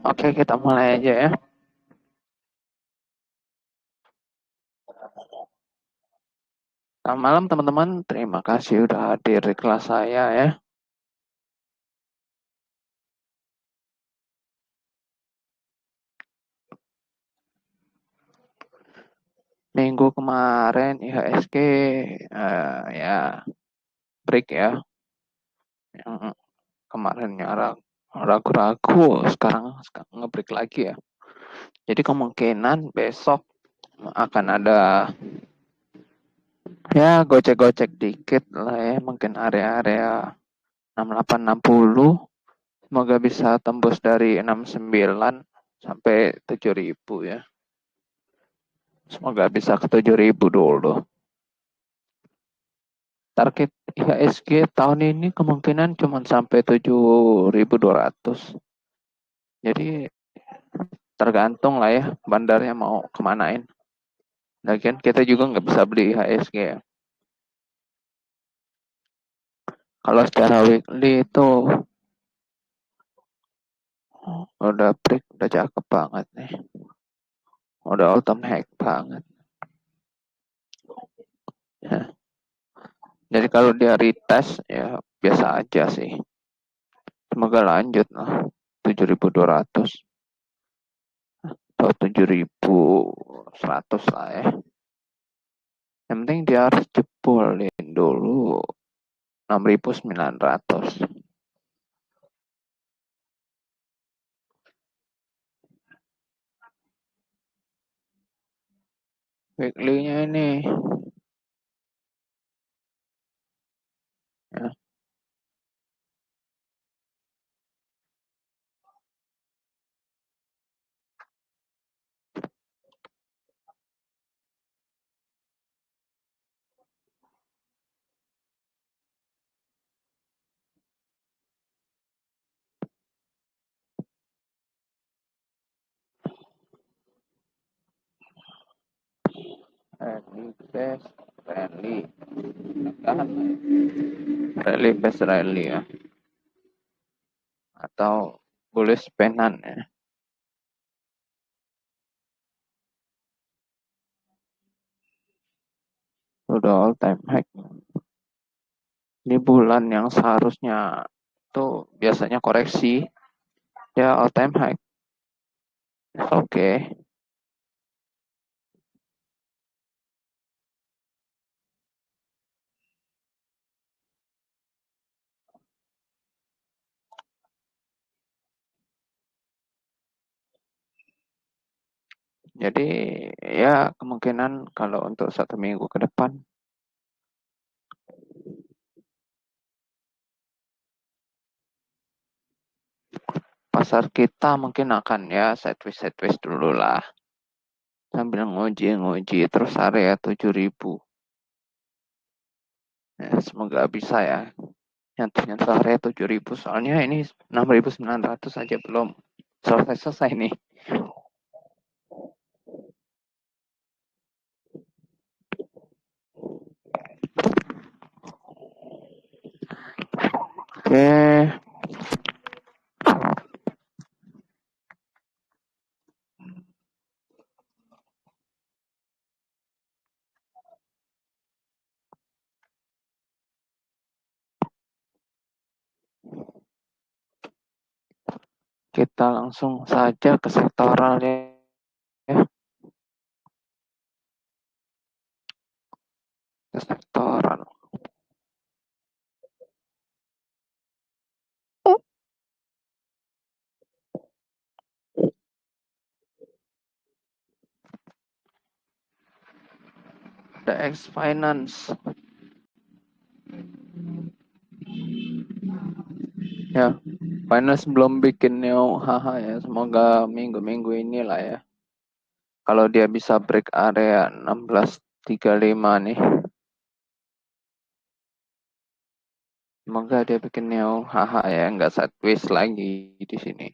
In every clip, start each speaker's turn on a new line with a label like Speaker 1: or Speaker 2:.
Speaker 1: Oke, kita mulai aja ya. Selamat malam teman-teman, terima kasih udah hadir di kelas saya ya. Minggu kemarin IHSG ya break ya. Yang kemarinnya ragu-ragu, sekarang nge-break lagi ya. Jadi kemungkinan besok akan ada ya gocek-gocek dikit lah ya, mungkin area-area 6860. Semoga bisa tembus dari 69 sampai 7000 ya. Semoga bisa ke 7000 dulu. Target IHSG tahun ini kemungkinan cuma sampai 7200. Jadi tergantung lah ya bandarnya mau kemanain. Lagian kita juga nggak bisa beli IHSG ya. Kalau secara weekly itu udah break, udah cakep banget nih. Udah all time high banget. Ya. Jadi kalau dia retest ya biasa aja sih. Semoga lanjut lah 7200 atau 7100 lah ya. Yang penting dia harus jebolin dulu 6900. Weekly-nya ini ya, rally best rally rally best rally ya, atau bullish penan ya. Udah all time high di bulan yang seharusnya tuh biasanya koreksi ya all time high. Oke. Jadi ya kemungkinan kalau untuk 1 minggu ke depan pasar kita mungkin akan ya sideways dulu lah sambil nguji terus area 7000. Ya, semoga bisa ya nyentuh area 7000, soalnya ini 6900 aja belum selesai nih. Oke, kita langsung saja ke sektoral ya. Ke sektoral. The X Finance. Ya, Finance belum bikin neo haha ya. Semoga minggu-minggu inilah ya. Kalau dia bisa break area 1635 nih. Semoga dia bikin neo haha ya, nggak sideways lagi di sini.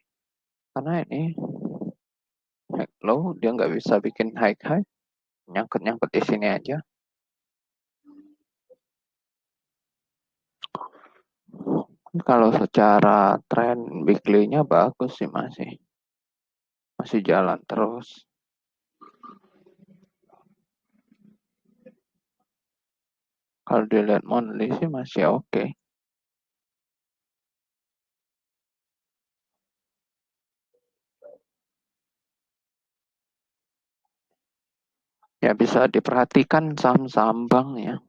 Speaker 1: Karena ini high low, dia nggak bisa bikin high high. Nyangkut di sini aja. Kalau secara tren weekly-nya bagus sih masih. masih jalan terus. Kalau dilihat monthly sih masih oke. Ya bisa diperhatikan saham-saham bank ya.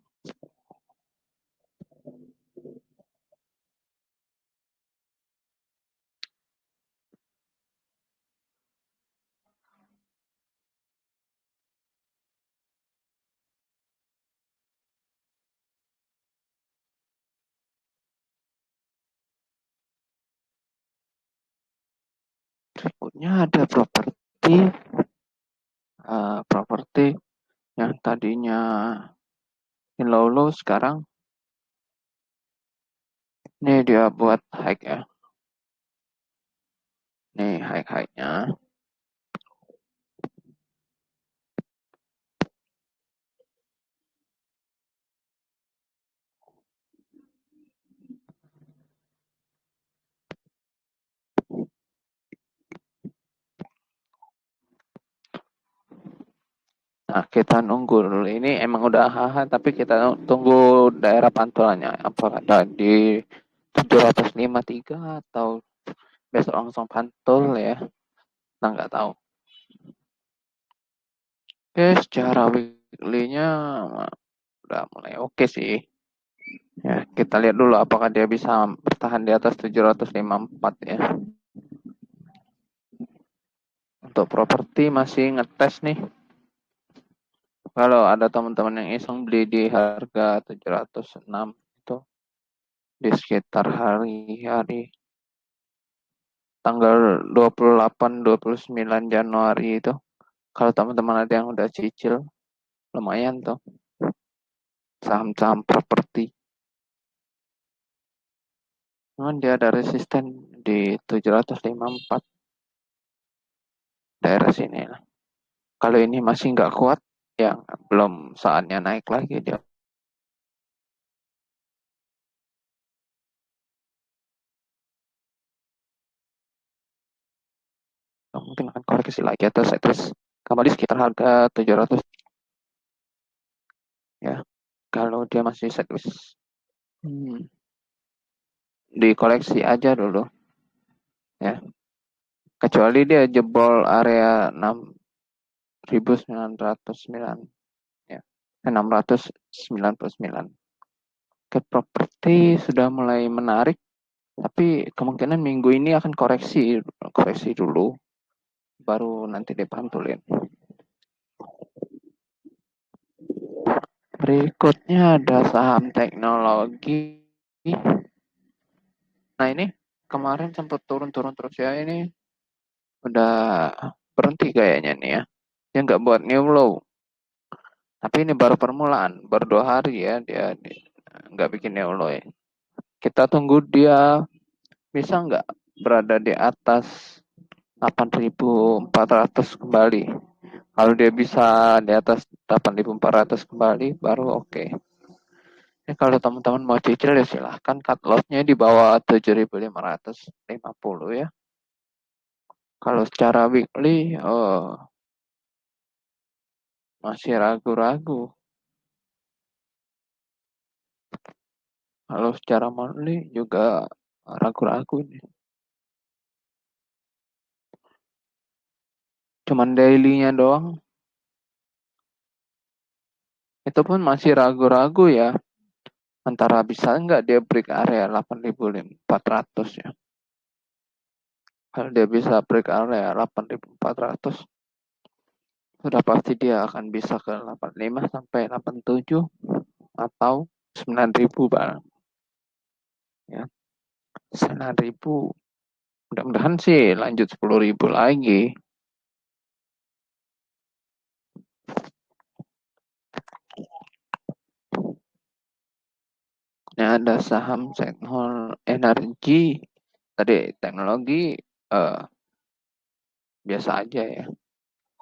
Speaker 1: Berikutnya ada properti. Properti yang tadinya low sekarang ini dia buat high ya. Nih high-nya. Nah, kita nunggu dulu. Ini emang udah haha, tapi kita tunggu daerah pantulannya. Apakah ada di 753 atau besok langsung pantul ya. Kita nggak tahu. Oke, secara weekly-nya udah mulai oke sih. Ya, kita lihat dulu apakah dia bisa bertahan di atas 754 ya. Untuk properti masih ngetes nih. Kalau ada teman-teman yang iseng beli di harga 706 itu di sekitar hari-hari tanggal 28-29 Januari itu. Kalau teman-teman ada yang udah cicil, lumayan tuh. Saham-saham properti. Cuman dia ada resisten di 754 daerah sini. Kalau ini masih nggak kuat, ya belum saatnya naik lagi dia. Mungkin akan koreksi lagi atau terus kembali sekitar harga 700 ya. Kalau dia masih setlist, dikoleksi aja dulu ya. Kecuali dia jebol area 6.909 ya. 699. Ke properti sudah mulai menarik, tapi kemungkinan minggu ini akan koreksi dulu, baru nanti dipantulin. Berikutnya ada saham teknologi. Nah ini kemarin sempat turun-turun terus ya, ini udah berhenti kayaknya nih ya. Dia nggak buat new low. Tapi ini baru permulaan, baru 2 hari ya dia nggak bikin new low ya. Kita tunggu dia bisa nggak berada di atas 8.400 kembali. Kalau dia bisa di atas 8.400 kembali, baru oke. Ini kalau teman-teman mau cicil ya silahkan, cut loss-nya di bawah 7.550 ya. Kalau secara weekly, masih ragu-ragu. Kalau secara monthly juga ragu-ragu ini. Cuman daily-nya doang. Itu pun masih ragu-ragu ya. Antara bisa nggak dia break area 8.400 ya. Kalau dia bisa break area 8.400, sudah pasti dia akan bisa ke 85 sampai 87 atau 9.000 barang. Ya, 9.000. Mudah-mudahan sih lanjut 10.000 lagi. Ini ada saham sektor energi. Tadi teknologi biasa aja ya.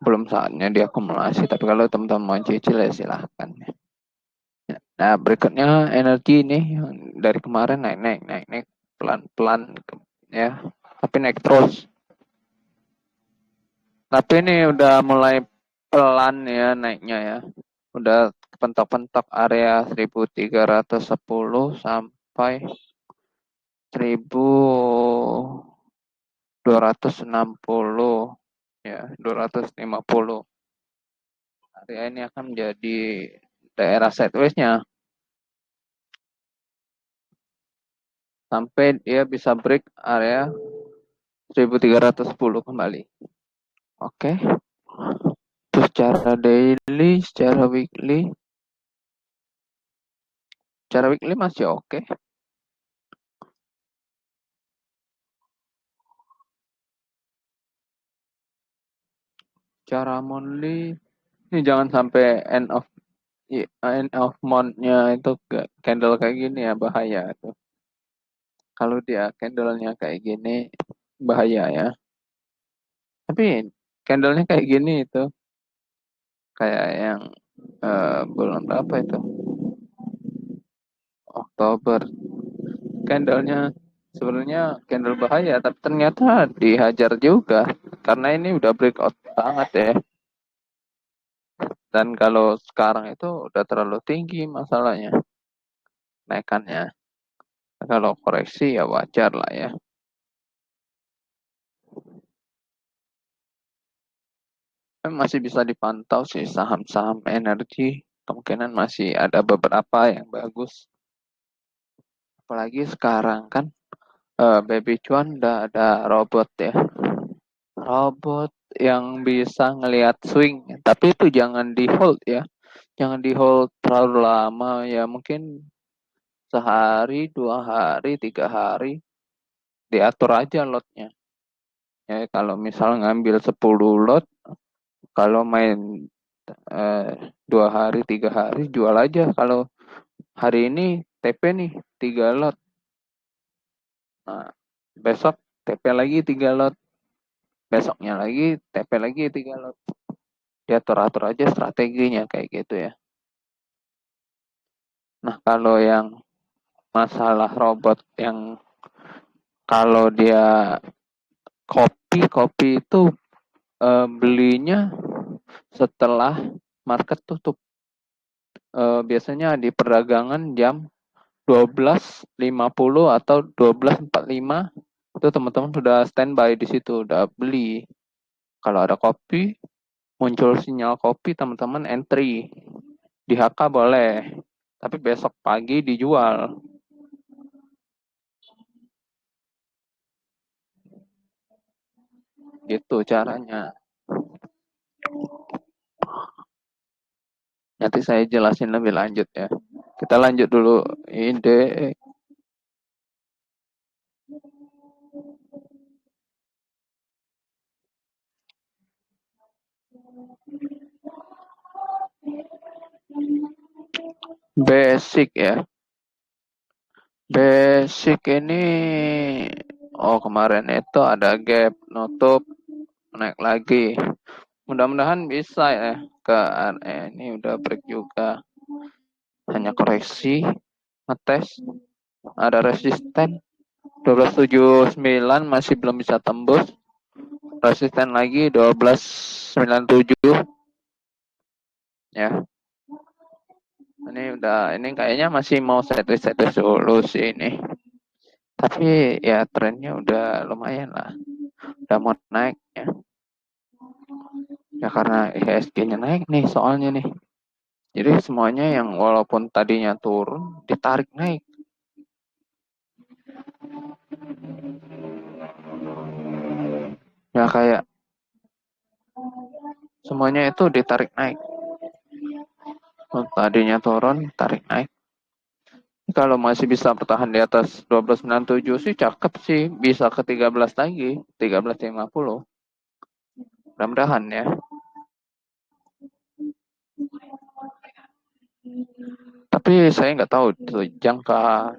Speaker 1: Belum saatnya diakumulasi, tapi kalau teman-teman mau cicil ya silahkan. Nah, berikutnya energi nih dari kemarin naik, naik, naik, naik, pelan-pelan ya, tapi naik terus. Tapi ini udah mulai pelan ya naiknya ya. Udah pentok-pentok area 1310 sampai 1260 ya, 250. Area ini akan menjadi daerah sideways-nya sampai dia bisa break area 1310 kembali. Oke. Terus secara daily, secara weekly masih oke. Cara monthly ini jangan sampai end of month-nya itu candle kayak gini ya, bahaya tuh. Kalau dia candle-nya kayak gini bahaya ya. Tapi candle-nya kayak gini itu kayak yang bulan berapa itu? Oktober. Candle-nya sebenarnya candle bahaya, tapi ternyata dihajar juga karena ini udah breakout banget ya. Dan kalau sekarang itu udah terlalu tinggi masalahnya naikannya. Kalau koreksi ya wajar lah ya. Masih bisa dipantau sih saham-saham energi. Kemungkinan masih ada beberapa yang bagus. Apalagi sekarang kan Baby Cuan udah ada robot ya. Robot yang bisa ngelihat swing. Tapi itu jangan di hold ya. Jangan di hold terlalu lama ya. Mungkin sehari, 2 hari, 3 hari. Diatur aja lotnya. Ya, kalau misal ngambil 10 lot, kalau main 2 hari, 3 hari, jual aja. Kalau hari ini TP nih 3 lot. Nah, besok TP lagi 3 lot. Besoknya lagi TP lagi 3 lot. Diatur-atur aja strateginya kayak gitu ya. Nah, kalau yang masalah robot yang kalau dia kopi itu belinya setelah market tutup. Biasanya di perdagangan jam 12.50 atau 12.45 itu teman-teman sudah standby di situ, udah beli. Kalau ada kopi, muncul sinyal kopi, teman-teman entry. Di HK boleh, tapi besok pagi dijual. Gitu caranya. Nanti saya jelasin lebih lanjut ya. Kita lanjut dulu ide basic ya. Basic ini kemarin itu ada gap nutup naik lagi. Mudah-mudahan bisa ya ke ini udah break juga. Hanya koreksi, ngetes, ada resisten 1279 masih belum bisa tembus. Resisten lagi 1297 ya. Ini kayaknya masih mau set dulu sih ini. Tapi ya trennya udah lumayan lah. Udah mau naik ya. Ya karena IHSG-nya naik nih soalnya nih. Jadi semuanya yang walaupun tadinya turun ditarik naik. Ya kayak semuanya itu ditarik naik. Tadinya turun, tarik naik. Kalau masih bisa bertahan di atas 1297 sih cakep sih. Bisa ke 13 lagi, 1350. Mudah-mudahan ya. Tapi saya nggak tahu tuh jangka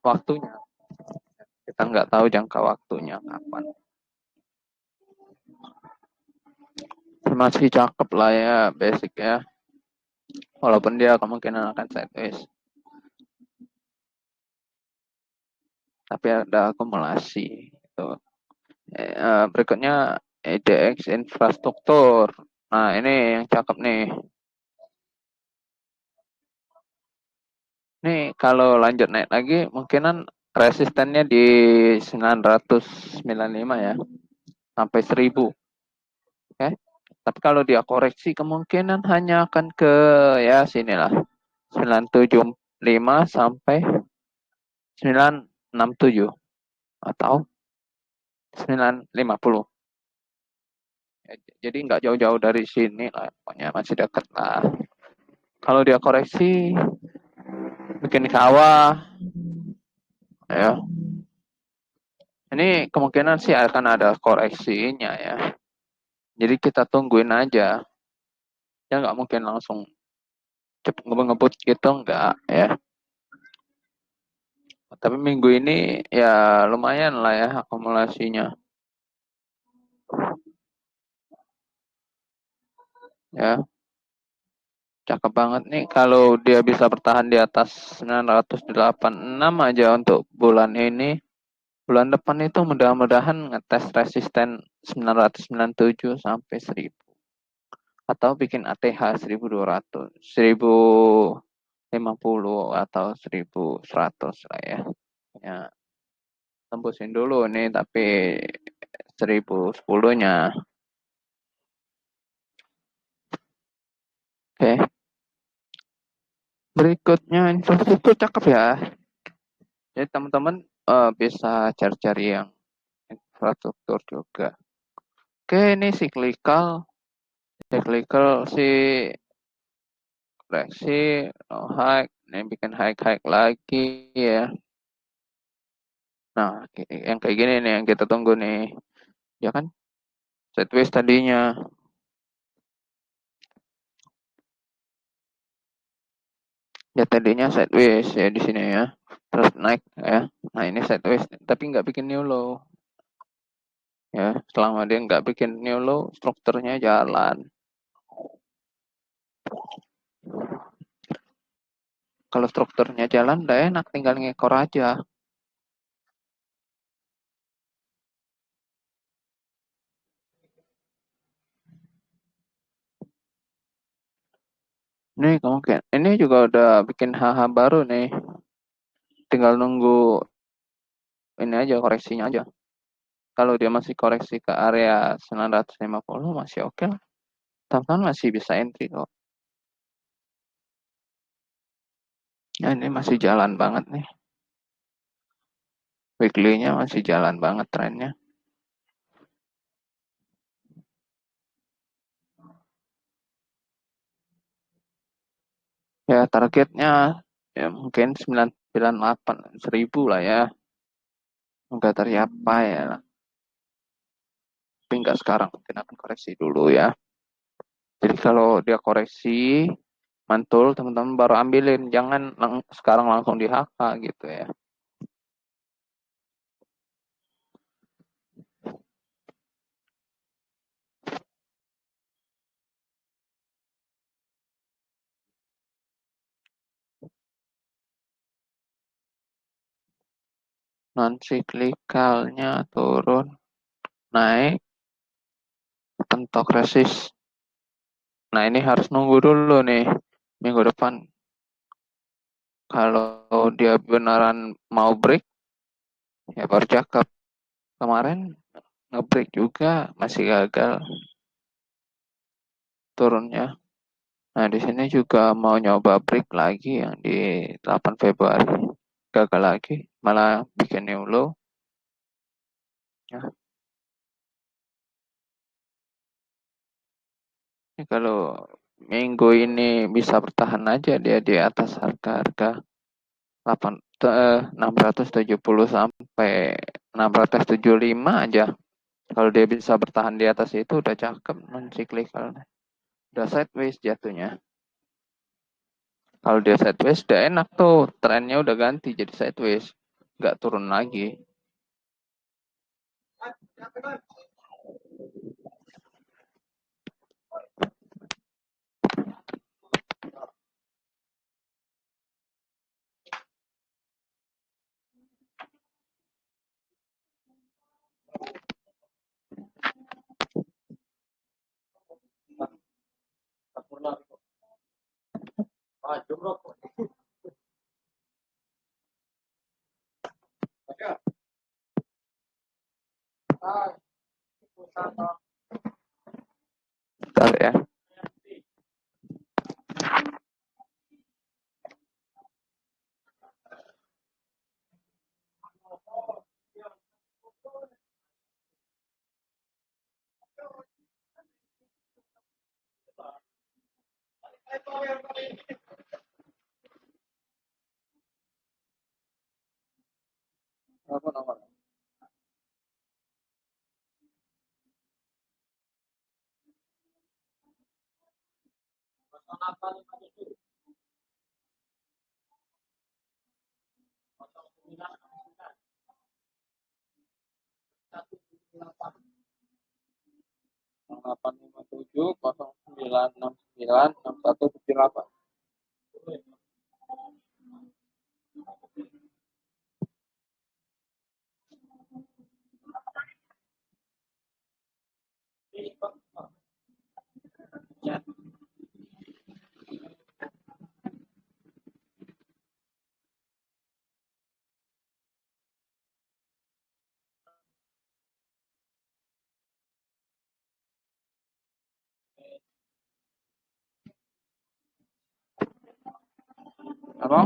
Speaker 1: waktunya. Kita nggak tahu jangka waktunya kapan. Masih cakep lah ya basic ya. Walaupun dia kemungkinan akan sideways. Tapi ada akumulasi. Gitu. Berikutnya IDX infrastruktur. Nah, ini yang cakep nih. Nih, kalau lanjut naik lagi, mungkinan resistennya di 995 ya, sampai 1000. Oke. Tapi kalau dia koreksi, kemungkinan hanya akan ke, ya sinilah, 975 sampai 967 atau 950. Jadi nggak jauh-jauh dari sini lah, pokoknya masih dekat lah. Kalau dia koreksi, bikin kawah, ya. Ini kemungkinan sih akan ada koreksinya ya. Jadi kita tungguin aja. Ya nggak mungkin langsung cepet ngebut gitu, nggak ya. Tapi minggu ini ya lumayan lah ya akumulasinya. Ya, cakep banget nih kalau dia bisa bertahan di atas 986 aja untuk bulan ini. Bulan depan itu mudah-mudahan ngetes resisten 997 sampai 1000. Atau bikin ATH 1200, 1050 atau 1100 lah ya. Ya, tembusin dulu nih tapi 1010-nya. Oke. Berikutnya infrastruktur cakep ya. Jadi teman-teman bisa cari-cari yang infrastruktur juga. Oke, ini cyclical. Cyclical sih koreksi, no high. Ini bikin high-high lagi ya. Nah, yang kayak gini nih yang kita tunggu nih. Ya kan? Sideways tadinya. Ya tadinya sideways ya di sini ya. Terus naik ya. Nah, ini sideways tapi nggak bikin new low. Ya, selama dia nggak bikin new low, strukturnya jalan. Kalau strukturnya jalan, udah enak, tinggal ngekor aja. Nih, kemungkinan ini juga udah bikin HH baru nih. Tinggal nunggu ini aja, koreksinya aja. Kalau dia masih koreksi ke area 950, masih oke lah. Teman-teman masih bisa entry kok. Ya, ini masih jalan banget nih. Weekly-nya masih jalan banget trennya. Ya, targetnya ya mungkin 998, 1000 lah ya. Enggak tercapai ya. Tapi enggak sekarang, mungkin akan koreksi dulu ya. Jadi kalau dia koreksi, mantul, teman-teman baru ambilin. Jangan sekarang langsung di HK gitu ya. Non siklikalnya turun, naik, pentok resist. Nah, ini harus nunggu dulu nih minggu depan. Kalau dia beneran mau break, ya baru cakep. Kemarin nge-break juga masih gagal turunnya. Nah, di sini juga mau nyoba break lagi yang di 8 Februari. Gagal lagi, malah bikin new low. Ya, ini kalau minggu ini bisa bertahan aja dia di atas harga-harga 670 sampai 675 aja. Kalau dia bisa bertahan di atas itu udah cakep non cyclical. Udah sideways jatuhnya. Kalau dia sideways udah enak tuh, trennya udah ganti jadi sideways, nggak turun lagi. Bentar ya. Apa nomor? 0857 0969 6178. Apa?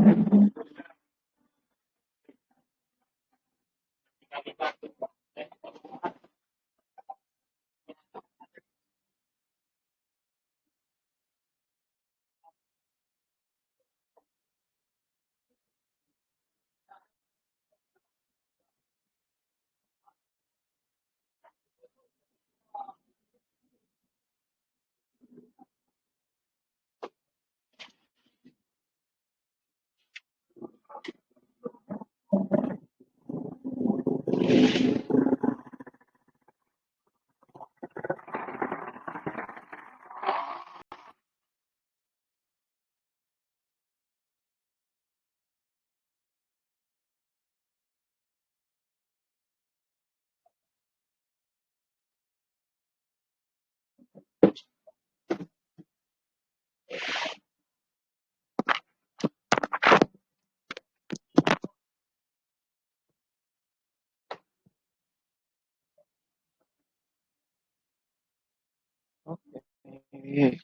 Speaker 1: Oke.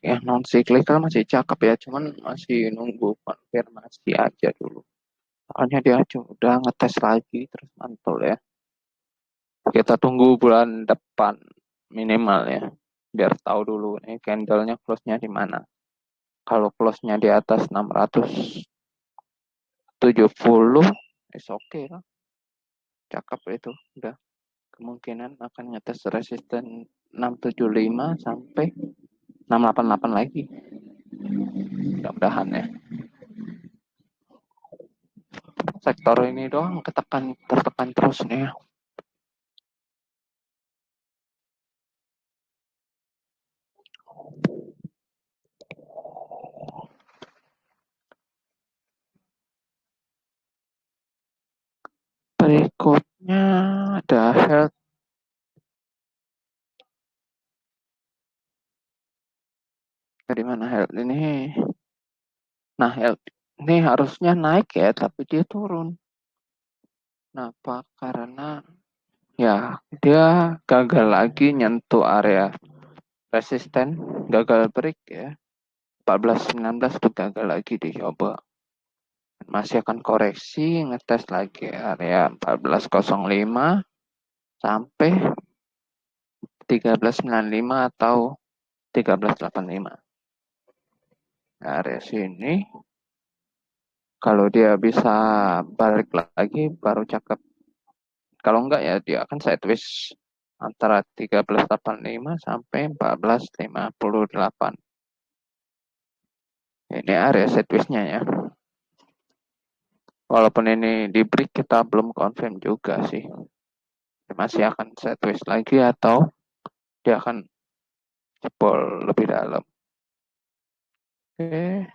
Speaker 1: Yang non cyclical masih cakep ya, cuman masih nunggu konfirmasi aja dulu. Soalnya dia udah ngetes lagi terus mantul ya. Kita tunggu bulan depan minimal ya, biar tahu dulu nih candlenya close-nya di mana. Kalau close-nya di atas 670, is okay lah. Cakep itu, udah kemungkinan akan ngetes resisten 675 sampai 688 lagi. Mudah-mudahan ya. Sektor ini doang tertekan terus nih ya. Berikutnya ada health. Dari mana health ini? Nah, health ini harusnya naik ya, tapi dia turun. Kenapa? Karena ya dia gagal lagi nyentuh area resisten, gagal break ya. 14-19 tuh gagal lagi dicoba. Masih akan koreksi, ngetes lagi area 1405 sampai 1395 atau 1385. Area sini kalau dia bisa balik lagi baru cakep. Kalau enggak ya dia akan sideways antara 1385 sampai 1458. Ini area sideways-nya ya. Walaupun ini di break kita belum confirm juga sih. Masih akan sideways lagi atau dia akan jebol lebih dalam. Oke.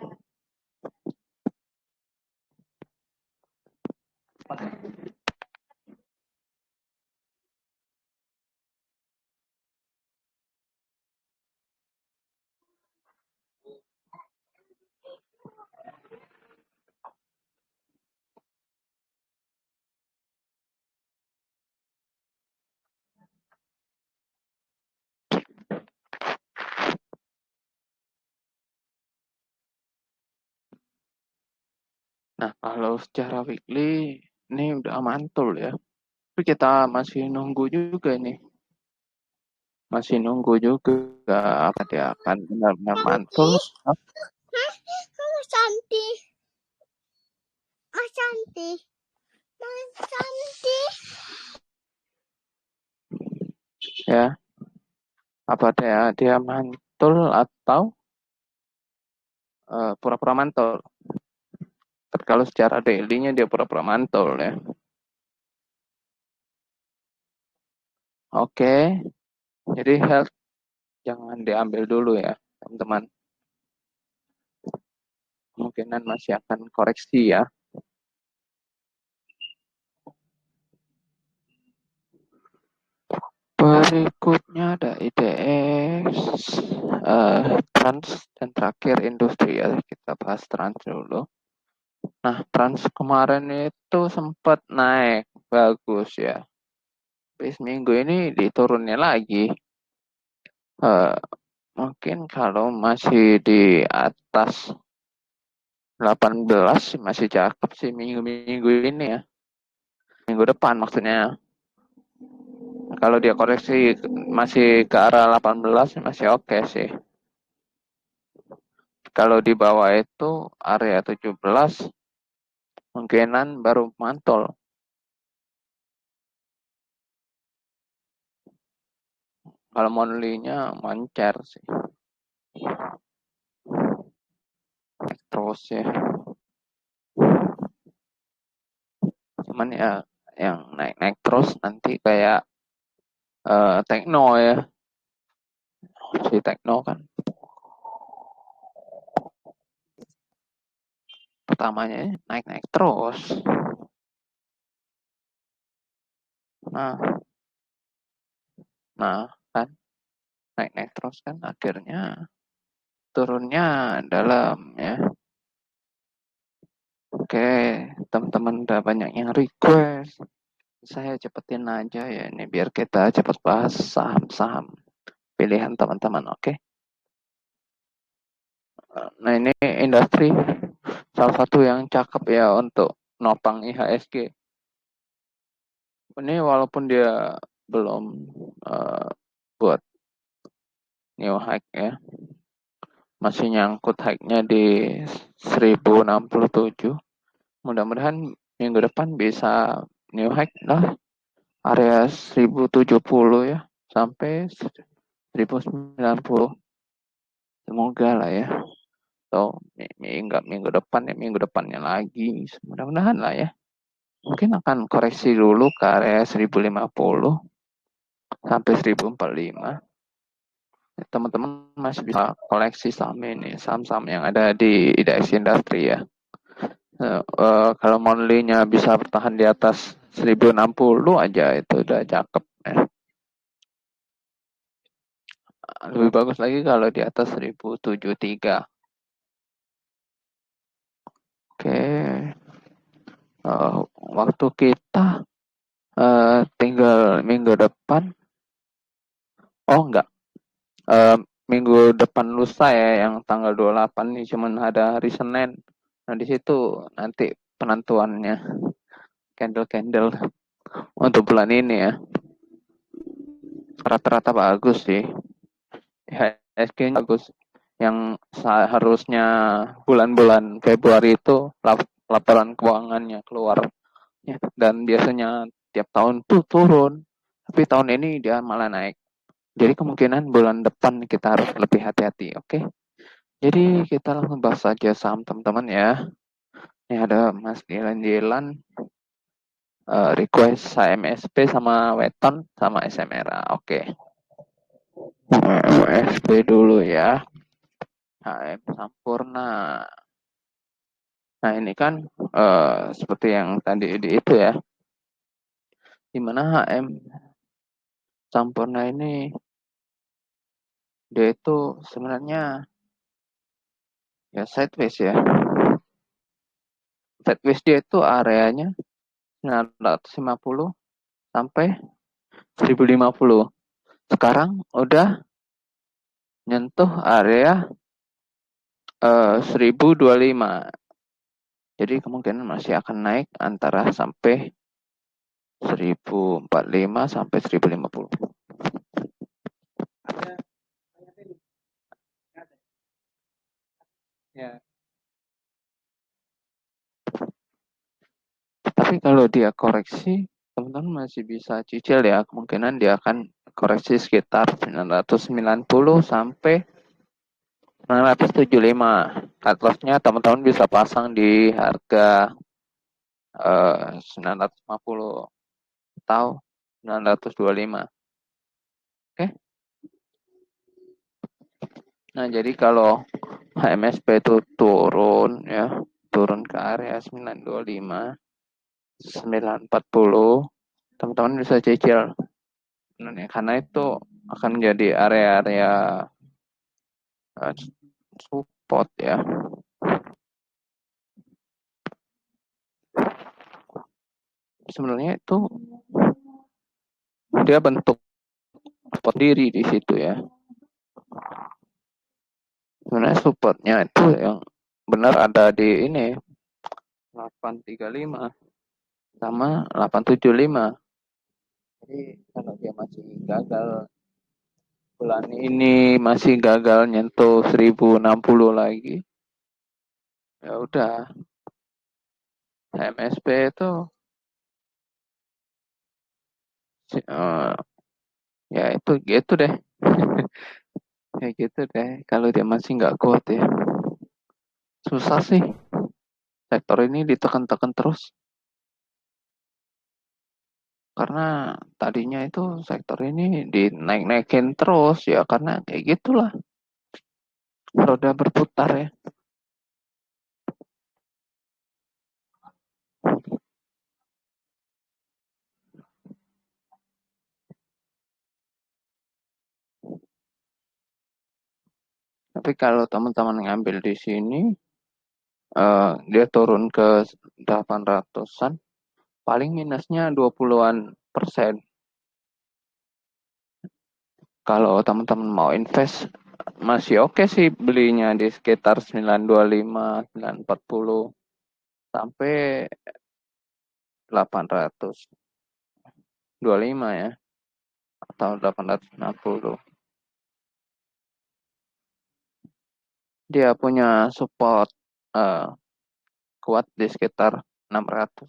Speaker 1: Nah, kalau secara weekly ini udah mantul ya. Tapi kita masih nunggu juga nih. Masih nunggu juga apa dia akan benar-benar mantul.
Speaker 2: Mas Santi. Mas Santi. Mas Santi.
Speaker 1: Ya, apa dia mantul atau pura-pura mantul. Kalau secara daily-nya dia pura-pura mantul ya. Oke, jadi health jangan diambil dulu ya, teman-teman. Kemungkinan masih akan koreksi ya. Berikutnya ada IDX, Trans, dan terakhir industri ya. Kita bahas Trans dulu. Nah, Trans kemarin itu sempat naik, bagus ya. Tapi seminggu ini diturunnya lagi. Mungkin kalau masih di atas 18 masih cakep sih minggu-minggu ini ya. Minggu depan maksudnya. Kalau dia koreksi masih ke arah 18 masih oke sih. Kalau di bawah itu area 17 kemungkinan baru mantul. Kalau monthly-nya moncer sih. Terus ya. Cuman ya yang naik-naik terus nanti kayak Tekno ya. Si Tekno kan pertamanya naik-naik terus. Nah, kan naik-naik terus kan akhirnya turunnya dalam ya. Oke, teman-teman udah banyak yang request. Saya cepetin aja ya ini biar kita cepet bahas saham-saham pilihan teman-teman, oke? Nah ini industri salah satu yang cakep ya untuk nopang IHSG. Ini walaupun dia belum buat new high ya, masih nyangkut high-nya di 1067. Mudah-mudahan minggu depan bisa new high lah area 1070 ya sampai 1090. Semoga lah ya. Atau minggu depan ya minggu depannya lagi. Mudah-mudahan lah ya. Mungkin akan koreksi dulu ke area 1050 sampai 1045. Teman-teman masih bisa koleksi saham ini, saham-saham yang ada di IDX Industri ya. Kalau monthly-nya bisa bertahan di atas 1060 aja itu udah cakep ya. Lebih bagus lagi kalau di atas 1073. Oke, waktu kita tinggal minggu depan. Oh enggak, minggu depan lusa ya yang tanggal 28 nih cuman ada hari Senin. Nah di situ nanti penentuannya candle-candle untuk bulan ini ya. Rata-rata bagus sih. IHSG bagus. Yang seharusnya bulan-bulan Februari itu laporan keuangannya keluar ya, dan biasanya tiap tahun tuh turun. Tapi tahun ini dia malah naik. Jadi kemungkinan bulan depan kita harus lebih hati-hati, oke? Jadi kita langsung bahas saja saham teman-teman ya. Ini ada Mas Dilan request HMSP sama Weton sama SMRA. Oke. HMSP dulu ya. HM Sampurna. Nah ini kan seperti yang tadi itu ya. Dimana HM Sampurna ini dia itu sebenarnya ya sideways ya. Sideways dia itu areanya 950 sampai 1050. Sekarang udah nyentuh area 1025. Jadi kemungkinan masih akan naik antara sampai 1045 sampai 1050. Ya. Tapi kalau dia koreksi, teman-teman masih bisa cicil ya. Kemungkinan dia akan koreksi sekitar 990 sampai 975. Cut loss-nya teman-teman bisa pasang di harga 950 atau 925. Oke. Nah, jadi kalau HMSP itu turun ya, turun ke area 925, 940, teman-teman bisa cicil. Nah, karena itu akan menjadi area-area support ya. Sebenarnya itu dia bentuk support diri di situ ya. Sebenarnya supportnya itu yang benar ada di ini 835 sama 875. Jadi kalau dia masih gagal bulan ini, masih gagal nyentuh 1060 lagi, ya udah MSP itu ya itu gitu deh. Ya gitu deh kalau dia masih nggak kuat ya. Susah sih sektor ini ditekan-tekan terus. Karena tadinya itu sektor ini dinaik-naikin terus ya karena kayak gitulah. Roda berputar ya. Tapi kalau teman-teman ngambil di sini, dia turun ke 800-an, paling minusnya 20-an persen. Kalau teman-teman mau invest, masih oke sih belinya di sekitar 925, 940, sampai 825 ya, atau 860. Dia punya support kuat di sekitar 600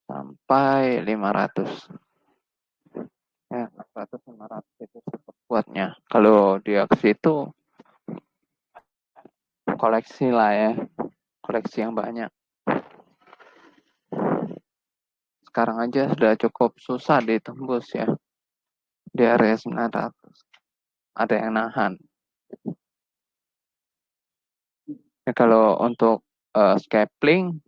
Speaker 1: sampai 500. Ya, 600 500 itu support kuatnya. Kalau dia ke situ koleksi lah ya, koleksi yang banyak. Sekarang aja sudah cukup susah ditembus ya. Di area 900. Ada yang nahan. Ya, kalau untuk scaling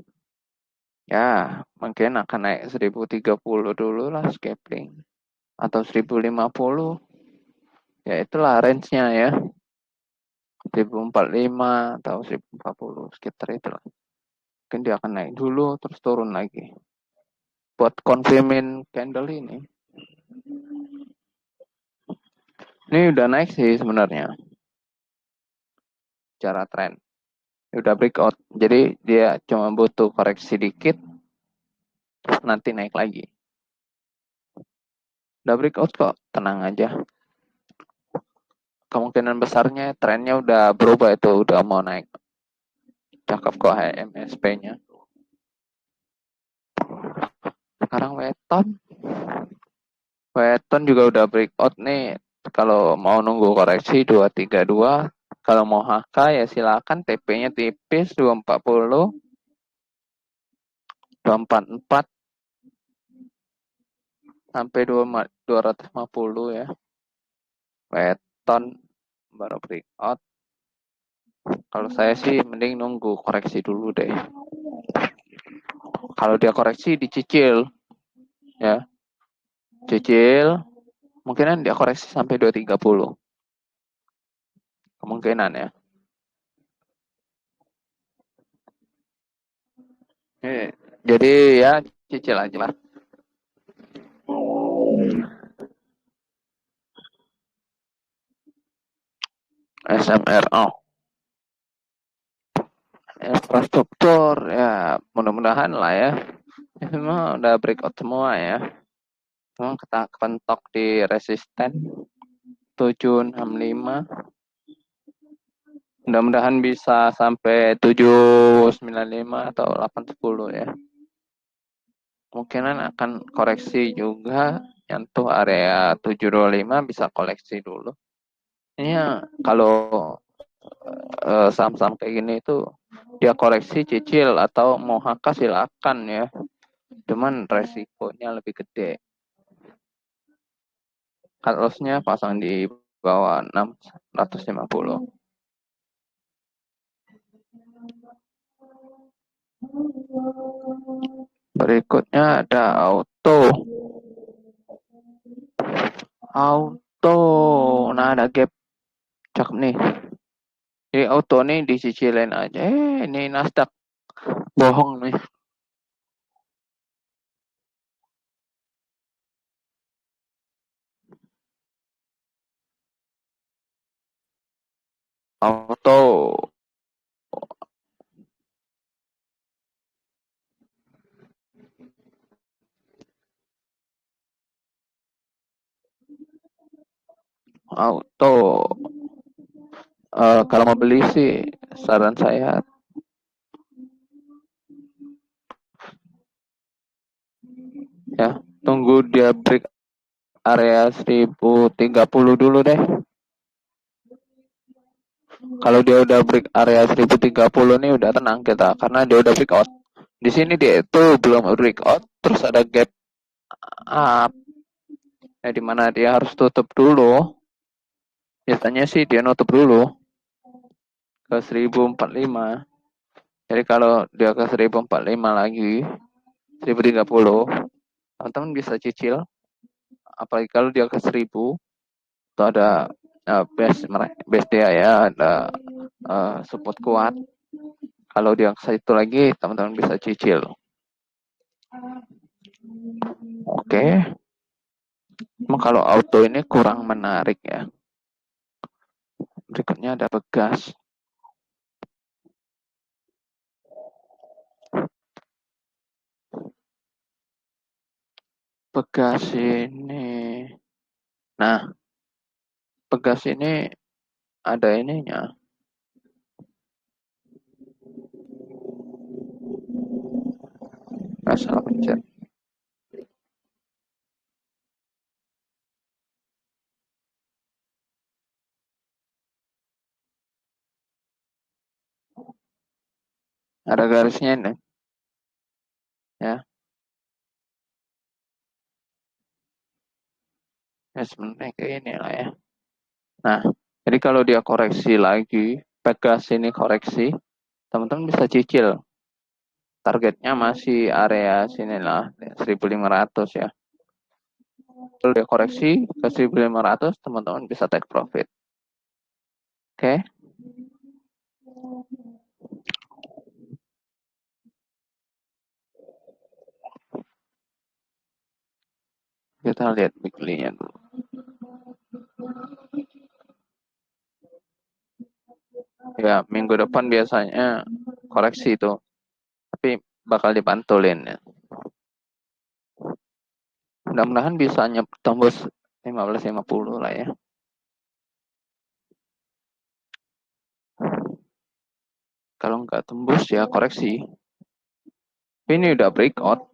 Speaker 1: ya mungkin akan naik 1030 dulu lah scaling atau 1050. Ya itulah range-nya ya. 1045 atau 1040 sekitar itulah. Mungkin dia akan naik dulu terus turun lagi. Buat confirmin candle ini. Ini udah naik sih sebenarnya. Cara tren. Udah breakout. Jadi dia cuma butuh koreksi dikit nanti naik lagi. Udah breakout kok, tenang aja. Kemungkinan besarnya trennya udah berubah itu, udah mau naik. Cakep kok HMSP-nya. Sekarang Weton juga udah breakout nih. Kalau mau nunggu koreksi 232, kalau mau HK ya silakan TP-nya tipis 240, 244 sampai 250 ya. Weton baru breakout. Kalau saya sih mending nunggu koreksi dulu deh. Kalau dia koreksi dicicil ya. Cicil mungkinan dia koreksi sampai 230. Kemungkinan ya. Jadi ya cicil aja lah. SMRO. infrastruktur ya mudah-mudahan lah ya. Semua udah breakout semua ya. Cuma kita kepentok di resisten 765. Mudah-mudahan bisa sampai 795 atau 810 ya. Kemungkinan akan koreksi juga nyentuh area 725, bisa koleksi dulu. Ini ya, kalau saham-saham kayak gini itu dia koreksi cicil atau mau HK silakan ya. Cuman resikonya lebih gede. Cut loss-nya pasang di bawah 650. Berikutnya ada auto. Auto. Nah, ada gap. Cakep nih. Jadi auto nih dicicilin aja. Ini Nasdaq. Bohong nih. Auto. Auto. Kalau mau beli sih, saran saya ya tunggu dia break area 1030 dulu deh. Kalau dia udah break area 1030 nih udah tenang kita karena dia udah breakout. Di sini dia itu belum breakout, terus ada gap up. Ya dimana dia harus tutup dulu. Biasanya sih dia nutup dulu ke 1045. Jadi kalau dia ke 1045 lagi, 1030, teman-teman bisa cicil. Apalagi kalau dia ke 1000, itu ada base dia ya, ada support kuat. Kalau dia ke situ lagi, teman-teman bisa cicil. Oke. Cuma kalau auto ini kurang menarik ya. Berikutnya ada Pegas. Pegas ini. Nah, Pegas ini ada ininya. Nggak salah pencet. Ada garisnya ini. Ya. Ya sebenarnya kayak ini lah ya. Nah, jadi kalau dia koreksi lagi, Pegas ini koreksi, teman-teman bisa cicil. Targetnya masih area sini lah, 1500 ya. Kalau dia koreksi ke 1500, teman-teman bisa take profit. Oke. Kita lihat weekly-nya dulu. Ya, minggu depan biasanya koreksi itu. Tapi bakal dipantulin ya. Mudah-mudahan bisa tembus 1550 lah ya. Kalau nggak tembus ya koreksi. Ini udah breakout.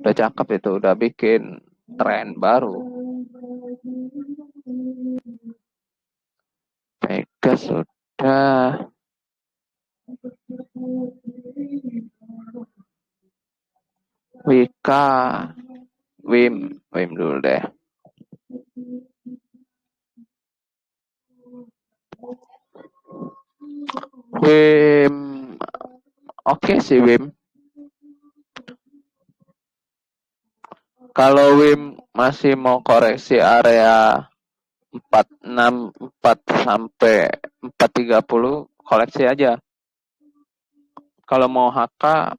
Speaker 1: Udah cakep itu, udah bikin tren baru. Pegas sudah. Wika. Wim dulu deh. Wim. Oke sih Wim. Kalau Wim masih mau koreksi area 464 sampai 430, koleksi aja. Kalau mau HK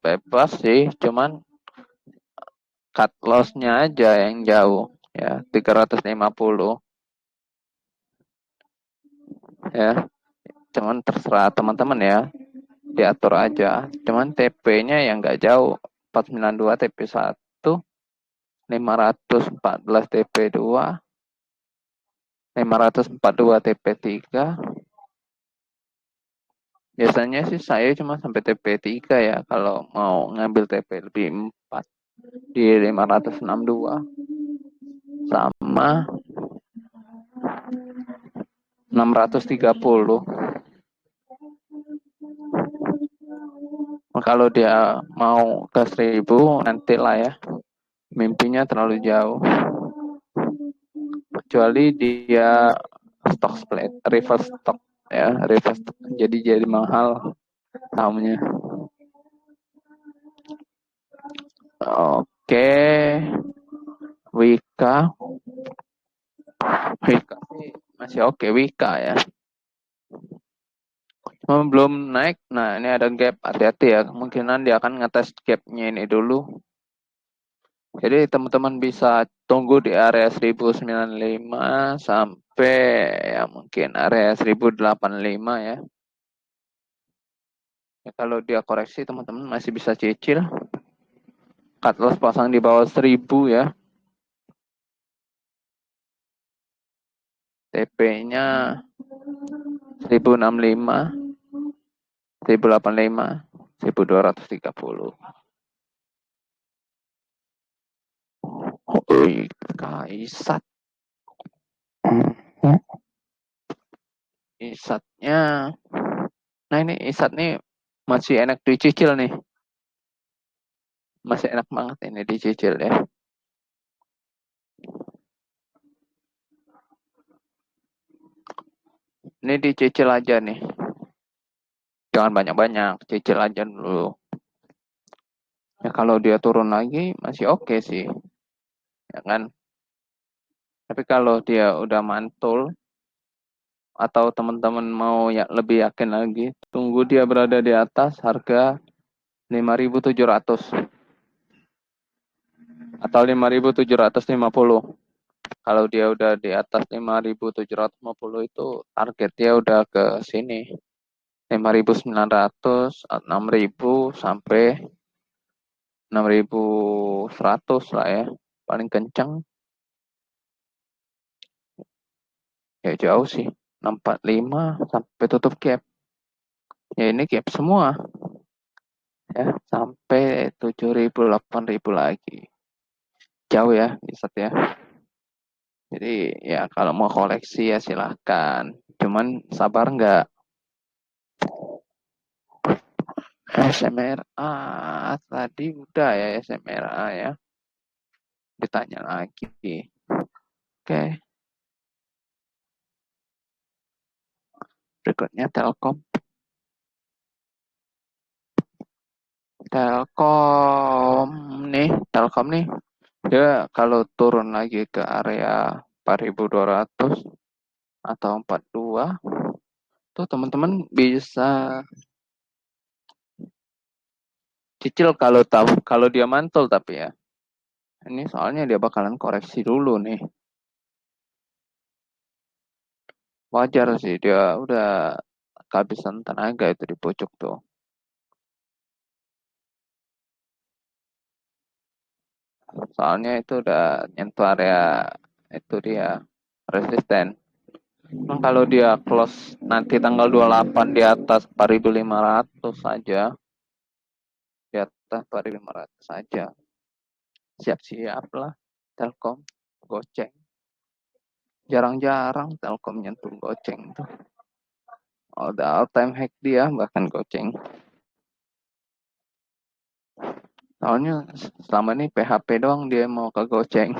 Speaker 1: bebas sih, cuman cut loss-nya aja yang jauh ya, 350 ya. Cuman terserah teman-teman ya, diatur aja. Cuman TP-nya yang nggak jauh, 492 TP1, 514 TP2, 542 TP3. Biasanya sih saya cuma sampai TP3 ya, kalau mau ngambil TP lebih 4 di 562 sama 630. Kalau dia mau ke 1000 nantilah ya, mimpinya terlalu jauh. Kecuali dia stock split, reverse stock ya, reverse stock. Jadi mahal sahamnya. Oke, Wika, Wika sih masih oke Wika ya. Belum naik, nah ini ada gap, hati-hati ya, kemungkinan dia akan ngetes gapnya ini dulu. Jadi teman-teman bisa tunggu di area 1095 sampai ya mungkin area 1085 ya. Ya kalau dia koreksi teman-teman masih bisa cicil. Cut loss pasang di bawah 1000 ya. TP-nya 1065, 1085, 1230. Oh, Isat. Isatnya. Nah ini Isat nih masih enak dicicil nih. Masih enak banget ini dicicil ya. Ini dicicil aja nih. Jangan banyak-banyak, cicil aja dulu. Ya kalau dia turun lagi masih oke sih. Ya kan? Tapi kalau dia udah mantul atau teman-teman mau ya lebih yakin lagi, tunggu dia berada di atas harga 5.700 atau 5.750. Kalau dia udah di atas 5.750 itu target dia udah ke sini. 5.900, 6.000 sampai 6.100 lah ya. Paling kencang. Ya jauh sih. 645 sampai tutup gap. Ya ini gap semua. Ya, sampai 7.000, 8.000 lagi. Jauh ya, Isat ya. Jadi ya kalau mau koleksi ya silahkan. Cuman sabar nggak? SMRA tadi udah ya SMRA ya. Ditanya lagi. Oke, berikutnya Telkom. Telkom nih. Dia kalau turun lagi ke area 4.200 atau 42 tuh teman-teman bisa cicil kalau dia mantul tapi ya. Ini soalnya dia bakalan koreksi dulu nih. Wajar sih dia udah kehabisan tenaga itu di pucuk tuh. Soalnya itu udah nyentuh area itu dia resisten. Nah, kalau dia close nanti tanggal 28 di atas 4.500 saja, di atas 4.500 saja, siap-siap lah Telkom goceng. Jarang-jarang Telkom nyentuh goceng tuh. Udah all time hack dia bahkan goceng. Soalnya selama ini PHP doang dia mau ke goceng.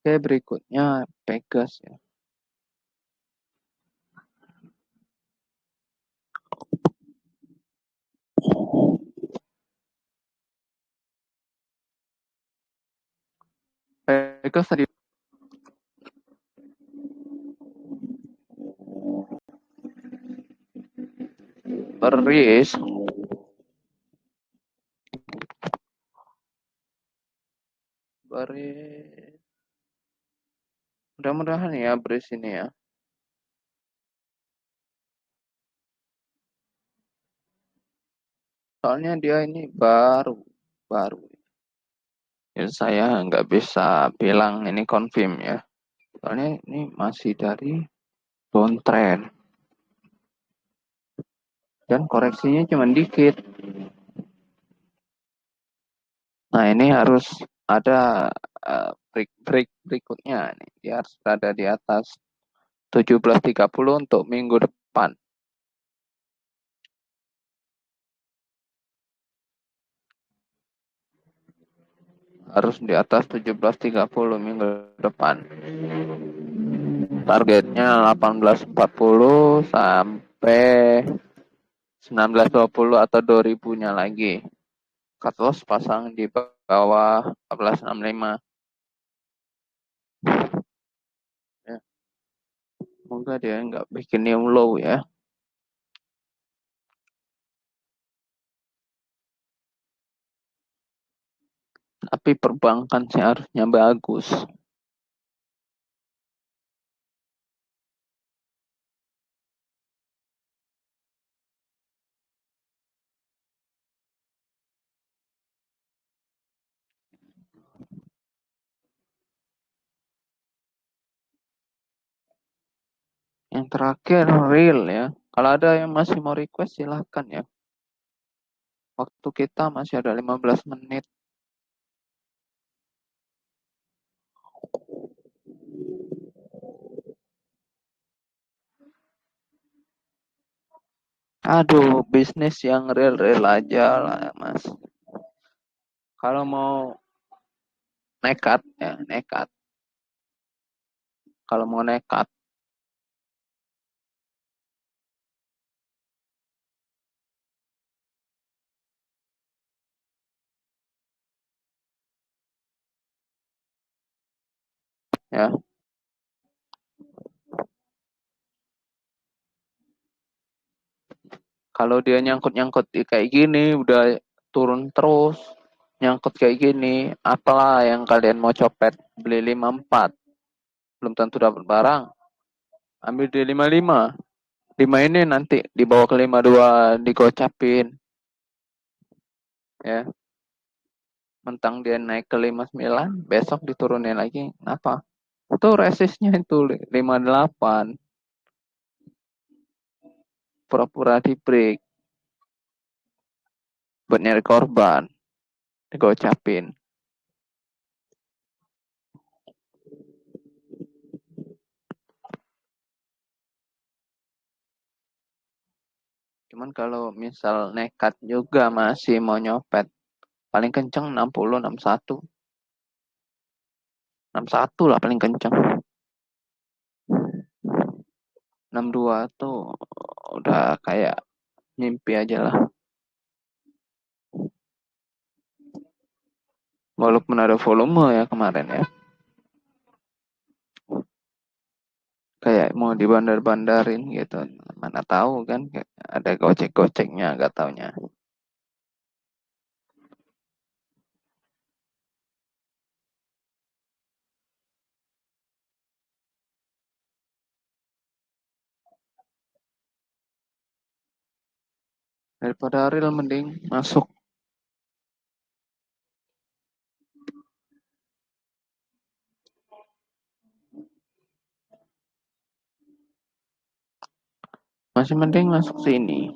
Speaker 1: Oke, berikutnya Pegas ya. Pegas tadi beris. Beris. Mudah-mudahan ya Bris ini ya. Soalnya dia ini baru. Ya, saya nggak bisa bilang ini confirm ya. Soalnya ini masih dari downtrend dan koreksinya cuma dikit. Nah ini harus ada break berikutnya nih. Dia harus berada di atas 17.30 untuk minggu depan. Harus di atas 17.30 minggu depan. Targetnya 18.40 sampai 19.20 atau 2000-nya lagi. Cut loss pasang di bawah 14.65. Ya, semoga dia nggak bikin new low ya. Tapi perbankan seharusnya bagus. Yang terakhir real ya. Kalau ada yang masih mau request silahkan ya. Waktu kita masih ada 15 menit. Aduh, bisnis yang real-real aja lah mas. Kalau mau nekat ya, nekat. Kalau mau nekat, ya. Kalau dia nyangkut-nyangkut kayak gini, udah turun terus. Nyangkut kayak gini, apalah yang kalian mau copet? Beli 54, belum tentu dapat barang. Ambil di 55. 5 ini nanti dibawa ke 52 digocapin. Ya, mentang dia naik ke 59, besok diturunin lagi. Kenapa? Itu resistnya itu 58. Pura-pura di break buat nyari korban. Digocapin. Cuman kalau misal nekat juga masih mau nyopet, paling kenceng 60, 61. 61 lah paling kenceng. 62 tuh udah kayak mimpi aja lah. Walaupun ada volume ya kemarin ya. Kayak mau dibandar-bandarin gitu. Mana tahu kan ada gocek-goceknya gak taunya. Daripada real mending masuk. Masih mending masuk sini.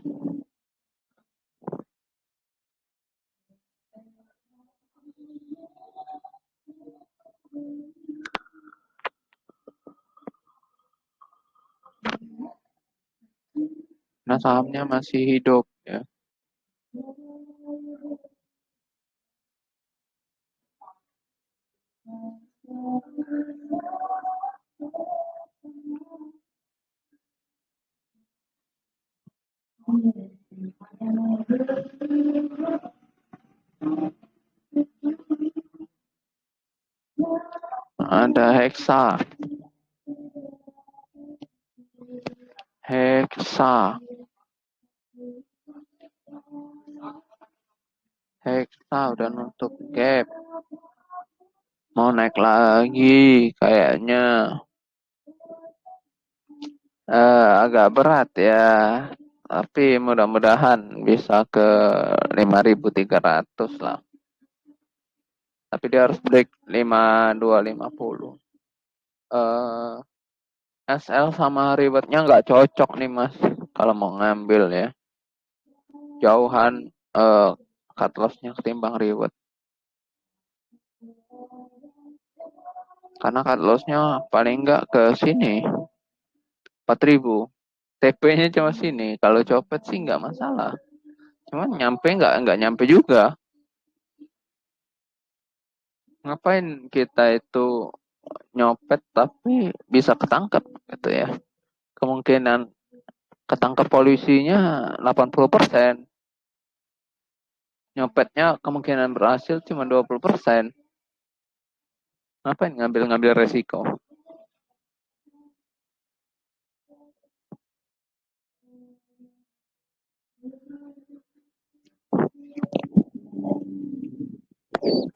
Speaker 1: Nah sahamnya masih hidup ya. Ada Hexa. Hexa. Hexa udah nutup gap. mau naik lagi kayaknya agak berat ya. Tapi mudah-mudahan bisa ke 5.300 lah. Tapi dia harus break 5250. Eh SL sama ribetnya nggak cocok nih Mas kalau mau ngambil ya. Jauhan cut loss-nya ketimbang ribet. Karena cut loss-nya paling nggak ke sini 4.000. TP-nya cuma sini. Kalau copet sih nggak masalah. Cuman nyampe nggak nyampe juga. Ngapain kita itu nyopet tapi bisa ketangkep gitu ya. Kemungkinan ketangkep polisinya 80%. Nyopetnya kemungkinan berhasil cuma 20%. Ngapain ngambil resiko?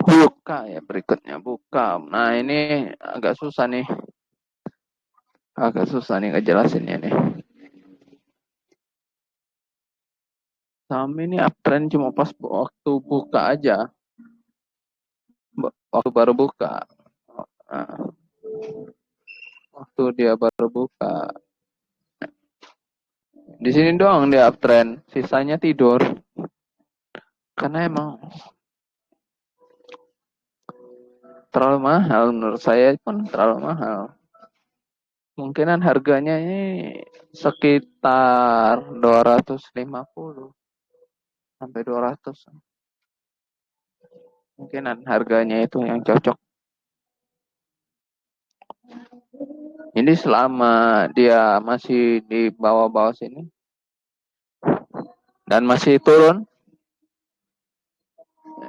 Speaker 1: Buka ya berikutnya buka. Nah ini agak susah nih. Agak susah nih ngejelasinnya nih. Saham ini uptrend cuma pas waktu buka aja. Waktu baru buka. Nah, waktu dia baru buka. Di sini doang dia uptrend. Sisanya tidur. Karena emang terlalu mahal. Menurut saya pun terlalu mahal. Kemungkinan harganya ini sekitar 250 sampai 200. Kemungkinan harganya itu yang cocok. Ini selama dia masih di bawah-bawah sini dan masih turun,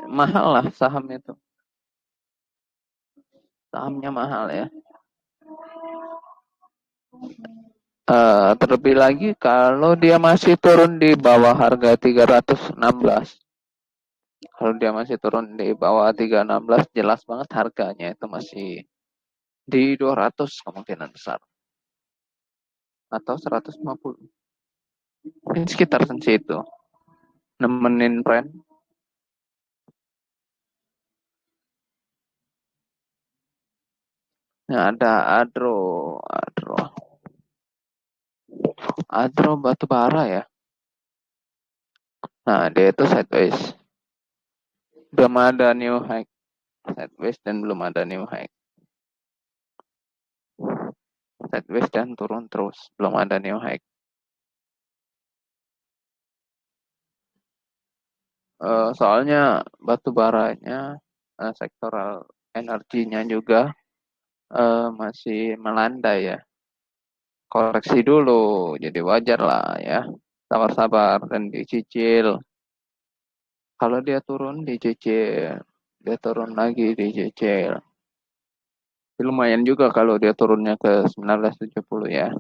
Speaker 1: mahal lah saham itu. Sahamnya mahal ya. Terlebih lagi kalau dia masih turun di bawah harga 316. Kalau dia masih turun di bawah 316, jelas banget harganya itu masih di 200 kemungkinan besar. Atau 150. Ini sekitar situ. Nemenin friend. Nah, ada Adro batu bara ya. Nah, dia itu sideways. Belum ada new high. Sideways dan belum ada new high. Sideways dan turun terus. Belum ada new high. Soalnya batu baranya, sektoral energinya juga masih melandai ya. Koreksi dulu, jadi wajar lah ya. Sabar-sabar dan dicicil. Kalau dia turun dicicil, dia turun lagi dicicil. Lumayan juga kalau dia turunnya ke 1970 ya.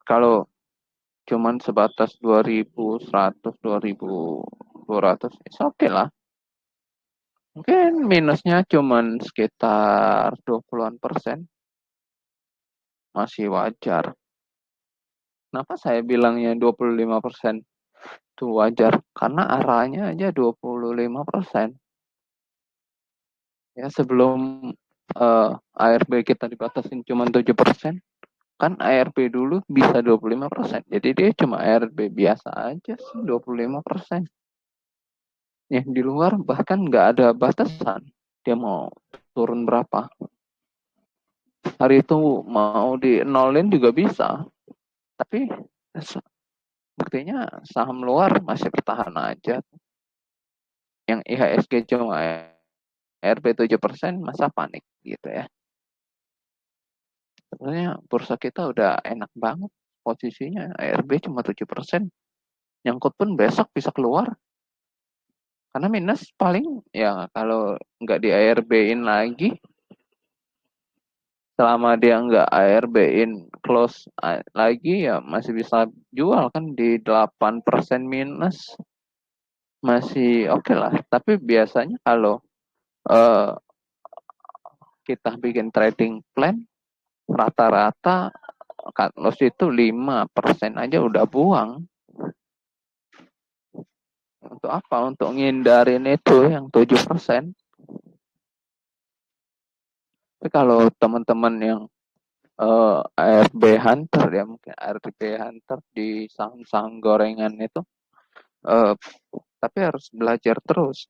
Speaker 1: Kalau cuman sebatas 2.100, 2.200, it's okay lah. Mungkin minusnya cuman sekitar 20-an%. Masih wajar. Kenapa saya bilangnya 25% itu wajar? Karena arahnya aja 25%. Ya sebelum ARB kita dibatasin cuma 7%, kan ARB dulu bisa 25%. Jadi dia cuma ARB biasa aja sih 25%. Yang di luar bahkan nggak ada batasan. Dia mau turun berapa. Hari itu mau di nolin juga bisa. Tapi buktinya saham luar masih bertahan aja. Yang IHSG cuma ARB 7%, masa panik gitu ya. Sebenarnya bursa kita udah enak banget posisinya. ARB cuma 7%. Nyangkut pun besok bisa keluar. Karena minus paling ya kalau nggak di ARB-in lagi, selama dia nggak ARB-in close lagi ya masih bisa jual kan di 8% minus. Masih oke lah. Tapi biasanya kalau kita bikin trading plan, rata-rata cut loss itu 5% aja udah buang. Untuk apa? Untuk ngindarin itu yang 7%. Tapi kalau teman-teman yang ARB Hunter ya, mungkin ARB Hunter di saham-saham gorengan itu, tapi harus belajar terus.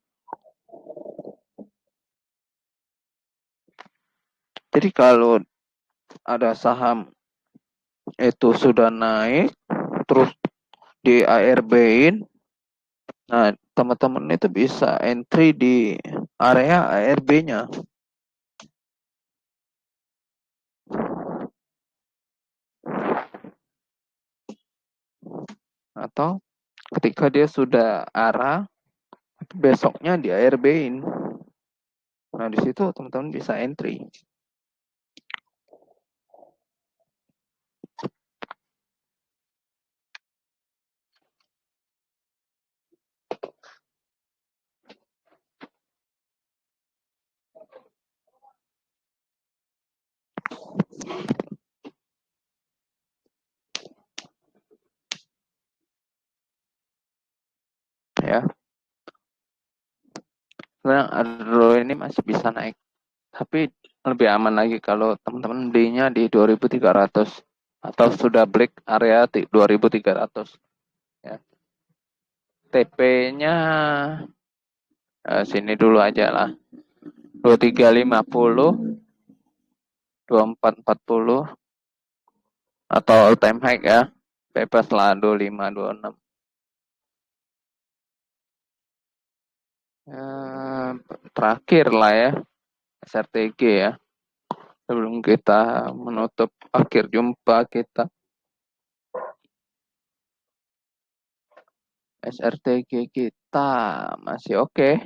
Speaker 1: Jadi kalau ada saham itu sudah naik, terus di ARB-in, nah teman-teman itu bisa entry di area ARB-nya. Atau ketika dia sudah arah, besoknya di ARB-in. Nah di situ teman-teman bisa entry. Ya, sebenarnya Adro ini masih bisa naik, tapi lebih aman lagi kalau teman-teman belinya di 2.300 atau sudah break area 2.300 ya. TP-nya sini dulu aja lah, 2350, 2440 atau all time high ya, bebas lah 2526. Terakhir lah ya, SRTG ya, sebelum kita menutup akhir jumpa kita. SRTG kita masih oke.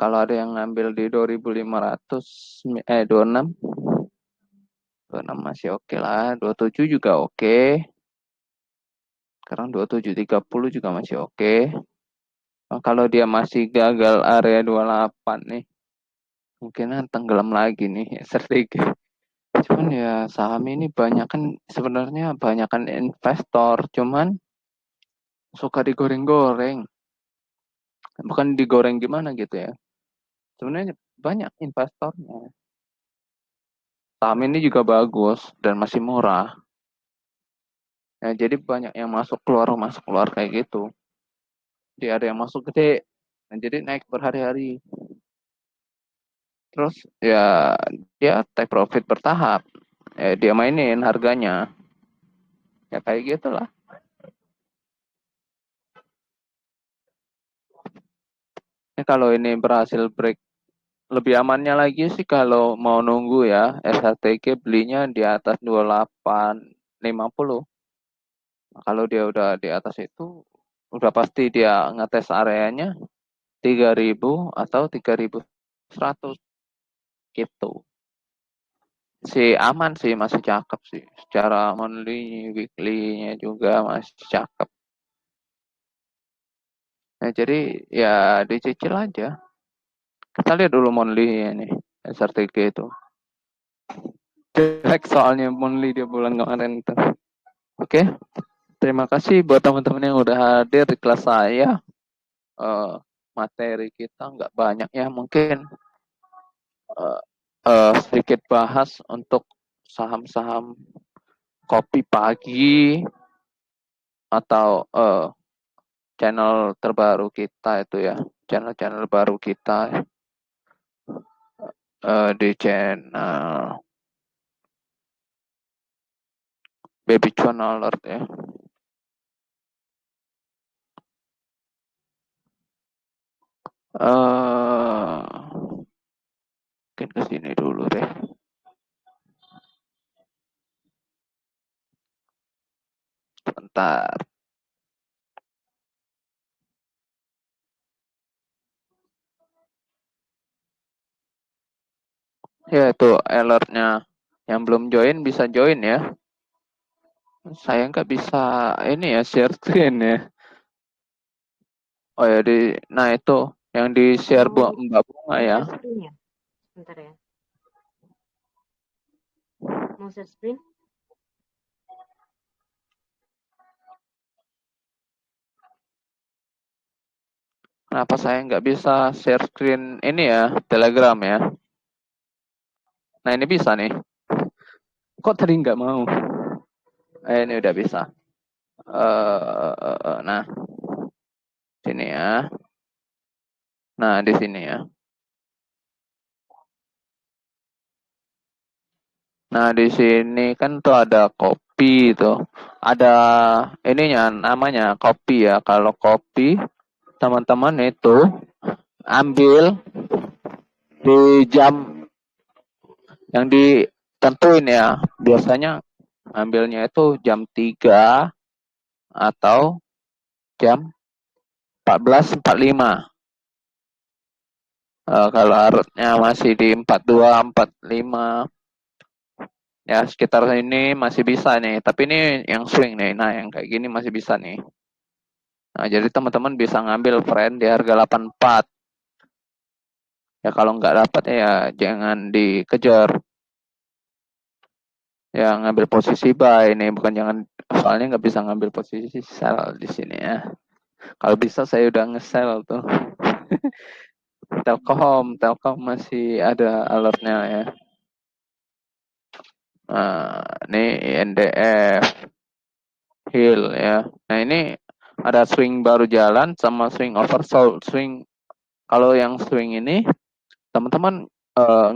Speaker 1: Kalau ada yang ngambil di 2500, 26 masih oke lah, 27 juga oke. Sekarang 2730 juga masih oke. Nah, kalau dia masih gagal area 28 nih, mungkin tenggelam lagi nih SRTG. Cuman ya saham ini banyak kan, sebenarnya banyak kan investor, cuman suka digoreng-goreng. Bukan digoreng gimana gitu ya. Sebenarnya banyak investornya. Saham ini juga bagus dan masih murah. Ya, jadi banyak yang masuk keluar kayak gitu. Jadi ada yang masuk gede, nah, jadi naik berhari-hari. Terus ya dia take profit bertahap. Dia mainin harganya. Ya kayak gitulah. Kalau ini berhasil break, lebih amannya lagi sih kalau mau nunggu ya, SHTG belinya di atas 2850. Nah, kalau dia udah di atas itu, udah pasti dia ngetes areanya 3000 atau 3100 gitu. Si aman sih, masih cakep sih. Secara monthly, weekly-nya juga masih cakep. Nah, jadi ya dicicil aja. Kita lihat dulu monthly ini, SRTG itu. Jelek soalnya monthly dia bulan kemarin itu. Oke, terima kasih buat teman-teman yang udah hadir di kelas saya. Materi kita nggak banyak ya, mungkin sedikit bahas untuk saham-saham kopi pagi atau channel terbaru kita itu ya, channel-channel baru kita di channel Baby Cuan Alert ya. Mungkin ke sini dulu deh. Sebentar. Ya itu alertnya. Yang belum join bisa join ya. Saya nggak bisa ini ya, share screen ya. Oh ya, nah itu yang di share Mbak Bunga ya.
Speaker 3: Sebentar ya. Mau share screen?
Speaker 1: Kenapa saya nggak bisa share screen ini ya, Telegram ya? Nah ini bisa nih. Kok tadi nggak mau? Ini udah bisa. Nah, sini ya. Nah di sini ya. Nah di sini kan tuh ada kopi tuh. Ada ininya namanya kopi ya. Kalau kopi teman-teman itu ambil di jam yang ditentuin ya. Biasanya ambilnya itu jam 3 atau jam 14.45. Kalau harusnya masih di 42, 45 ya sekitar ini masih bisa nih. Tapi ini yang swing nih. Nah, yang kayak gini masih bisa nih. Nah, jadi teman-teman bisa ngambil friend di harga 84. Ya kalau nggak dapat ya jangan dikejar. Ya ngambil posisi buy ini bukan jangan, soalnya nggak bisa ngambil posisi sell di sini ya. Kalau bisa saya udah nge-sell tuh. Telkom masih ada alertnya ya. Nah, ini NDF, Hill ya. Nah ini ada swing baru jalan sama swing oversold. Swing kalau yang swing ini teman-teman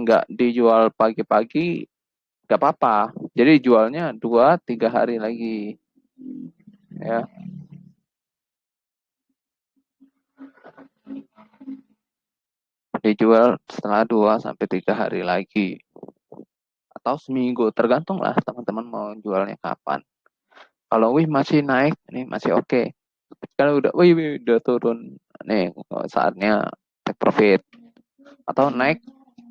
Speaker 1: nggak dijual pagi-pagi nggak apa-apa. Jadi jualnya 2-3 hari lagi ya. Dijual setelah 2-3 hari lagi atau seminggu, tergantung lah teman-teman mau jualnya kapan. Kalau masih naik ini masih oke. Kalau udah udah turun nih saatnya take profit atau naik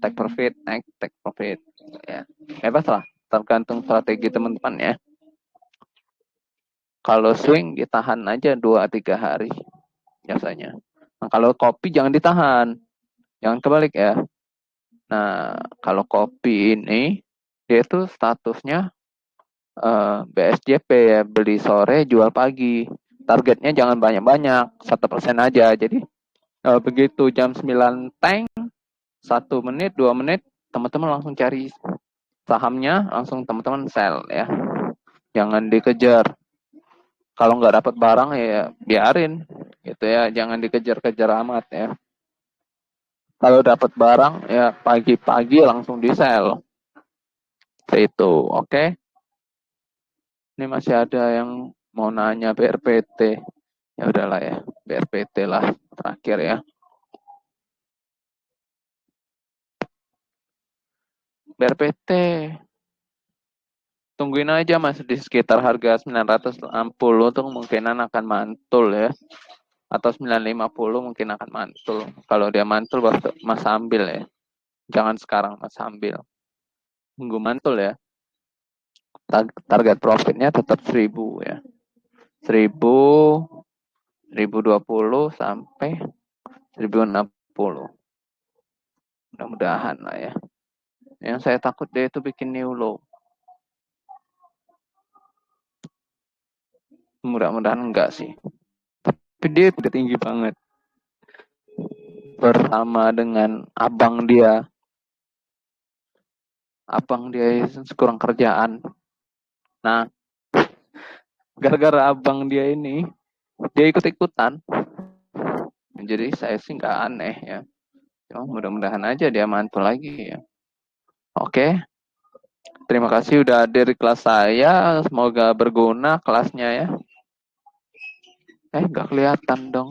Speaker 1: take profit, naik take profit ya. Bebas lah, tergantung strategi teman-teman ya. Kalau swing ditahan aja 2-3 hari biasanya. Nah, kalau kopi jangan ditahan, jangan kebalik ya. Nah, kalau kopi ini dia itu statusnya BSJP ya, beli sore jual pagi. Targetnya jangan banyak-banyak, 1% aja. Jadi begitu jam 9 tank, 1 menit, 2 menit, teman-teman langsung cari sahamnya, langsung teman-teman sell ya. Jangan dikejar. Kalau nggak dapat barang ya biarin gitu ya, jangan dikejar-kejar amat ya. Kalau dapat barang ya pagi-pagi langsung di sell. Itu oke. Ini masih ada yang mau nanya BRPT. Ya udahlah ya, BRPT lah terakhir ya. BRPT tungguin aja masih di sekitar harga 960 tuh kemungkinan akan mantul ya. Atau 950 mungkin akan mantul. Kalau dia mantul Mas ambil ya. Jangan sekarang Mas ambil. Tunggu mantul ya. Target profitnya tetap 1000 ya. 1000, 1020 sampai 1060. Mudah-mudahan lah ya. Yang saya takut dia itu bikin new low. Mudah-mudahan enggak sih. Tapi dia udah tinggi banget. Bersama dengan abang dia. Abang dia kurang kerjaan. Nah, gara-gara abang dia ini, dia ikut-ikutan. Jadi saya sih nggak aneh ya. Cuma mudah-mudahan aja dia mantul lagi ya. Oke. Terima kasih udah hadir di kelas saya. Semoga berguna kelasnya ya. Nggak kelihatan dong.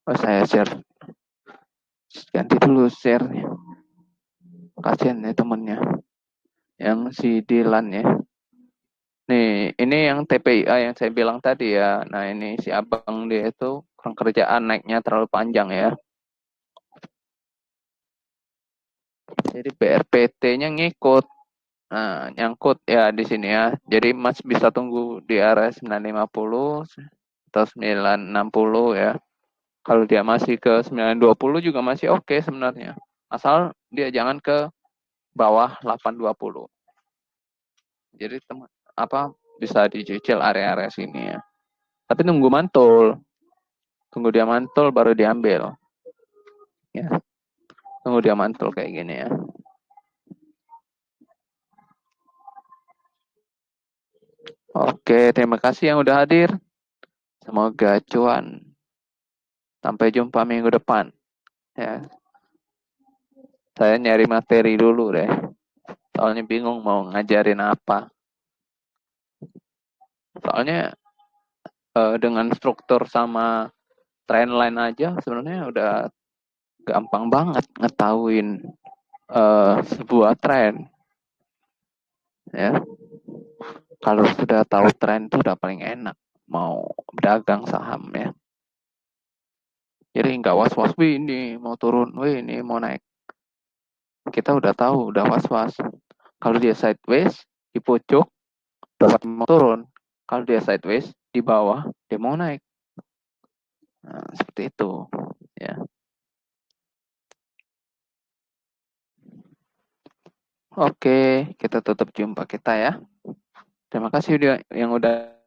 Speaker 1: Oh, saya share. Ganti dulu share. Kasian ya temennya. Yang si Dilan ya. Nih, ini yang TPIA yang saya bilang tadi ya. Nah, ini si abang dia itu kurang kerjaan, naiknya terlalu panjang ya. Jadi BRPT-nya ngikut. Nah, nyangkut ya di sini ya. Jadi Mas bisa tunggu di area 950 atau 960 ya. Kalau dia masih ke 920 juga masih oke sebenarnya. Asal dia jangan ke bawah 820. Jadi bisa dicicil area-area sini ya. Tapi tunggu dia mantul baru diambil. Ya, tunggu dia mantul kayak gini ya. Oke, terima kasih yang udah hadir. Semoga cuan. Sampai jumpa minggu depan. Ya, saya nyari materi dulu deh. Soalnya bingung mau ngajarin apa. Soalnya dengan struktur sama trendline aja sebenarnya udah gampang banget ngetahuin sebuah tren. Ya, kalau sudah tahu tren itu udah paling enak mau dagang saham ya. Jadi nggak was-was, wih ini mau turun, wih ini mau naik. Kita udah tahu, udah was-was. Kalau dia sideways, di pojok, dapat mau turun. Kalau dia sideways, di bawah, dia mau naik. Nah, seperti itu. Ya. Oke, kita tutup jumpa kita ya. Terima kasih yang udah